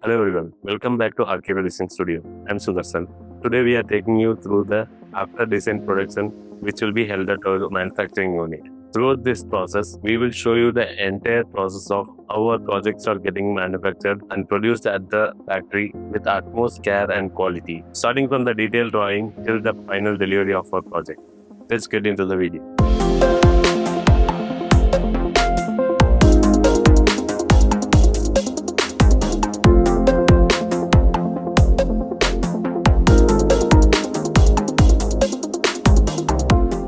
Hello everyone, welcome back to Archierio Design Studio. I'm Sudarshan. Today we are taking you through the after design production which will be held at our manufacturing unit. Throughout this process, we will show you the entire process of how our projects are getting manufactured and produced at the factory with utmost care and quality, starting from the detailed drawing till the final delivery of our project. Let's get into the video.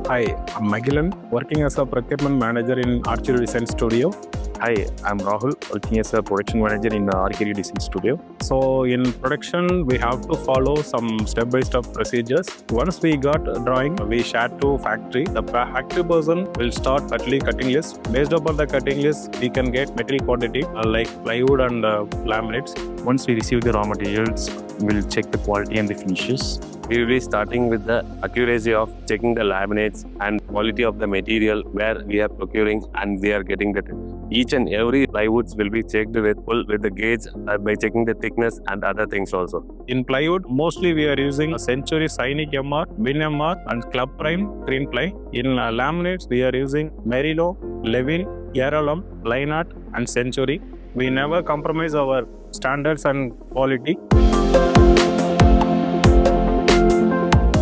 Hi, I'm Magilan, working as a procurement manager in Archierio Design Studio. Hi, I'm Rahul, working as a production manager in Archierio Design Studio. So in production, we have to follow some step-by-step procedures. Once we got a drawing, we share to factory. The factory person will start cutting list. Based upon the cutting list, we can get material quantity like plywood and laminates. Once we receive the raw materials, we'll check the quality and the finishes. We will be starting with the accuracy of checking the laminates and quality of the material where we are procuring and we are getting that. Each and every plywoods will be checked with the gauge by checking the thickness and other things also. In plywood, mostly we are using Century Cynic MR, Win MR and Club Prime Green Ply. In laminates, we are using Merino, Levin, Yarolum, Line Art and Century. We never compromise our standards and quality.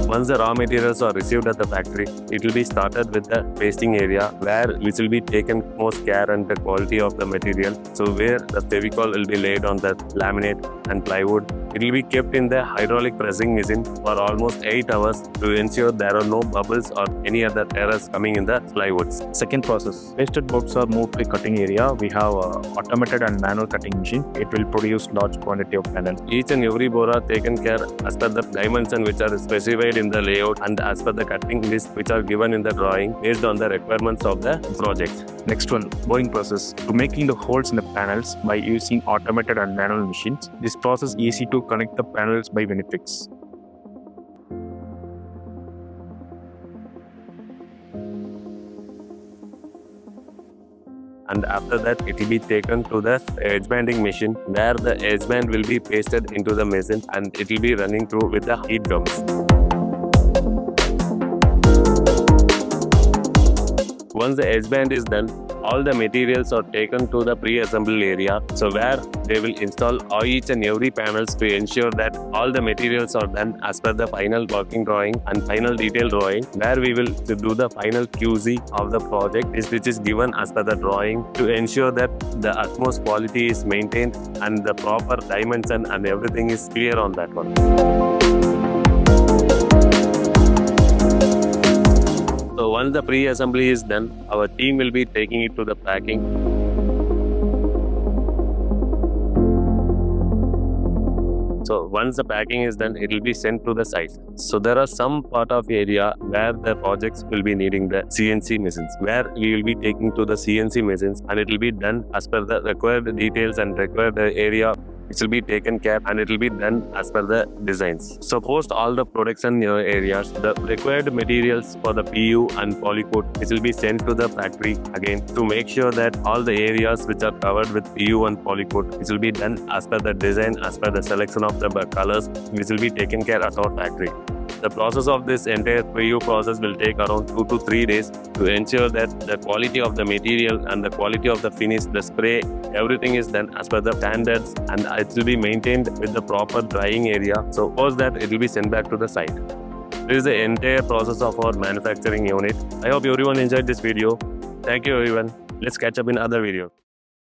Once the raw materials are received at the factory, it will be started with the pasting area which will be taken most care and the quality of the material. So where the Fevicol will be laid on the laminate and plywood, it will be kept in the hydraulic pressing machine for almost 8 hours to ensure there are no bubbles or any other errors coming in the plywoods. Second process, pasted boards are moved to cutting area. We have automated and manual cutting machine. It will produce large quantity of panels. Each and every board are taken care as per the dimension which are specified in the layout and as per the cutting list which are given in the drawing based on the requirements of the project. Next one, boring process. To making the holes in the panels by using automated and manual machines. This process easy to connect the panels by Benefix. And after that, it will be taken to the edge banding machine where the edge band will be pasted into the machine and it will be running through with the heat drums. Once the edge band is done, all the materials are taken to the pre-assembled area, so where they will install each and every panels to ensure that all the materials are done as per the final working drawing and final detail drawing, where we will do the final QC of the project which is given as per the drawing to ensure that the utmost quality is maintained and the proper dimension and everything is clear on that one. So once the pre-assembly is done, our team will be taking it to the packing. So once the packing is done, it will be sent to the site. So there are some part of area where the projects will be needing the CNC machines, where we will be taking to the CNC machines and it will be done as per the required details and required area. It will be taken care and it will be done as per the designs. So post all the production areas, the required materials for the PU and polycoat, which will be sent to the factory again to make sure that all the areas which are covered with PU and polycoat, which will be done as per the design, as per the selection of the colors, which will be taken care at our factory. The process of this entire PU process will take around 2 to 3 days to ensure that the quality of the material and the quality of the finish, the spray, everything is done as per the standards and it will be maintained with the proper drying area. So post that it will be sent back to the site. This is the entire process of our manufacturing unit. I hope everyone enjoyed this video. Thank you everyone. Let's catch up in other videos.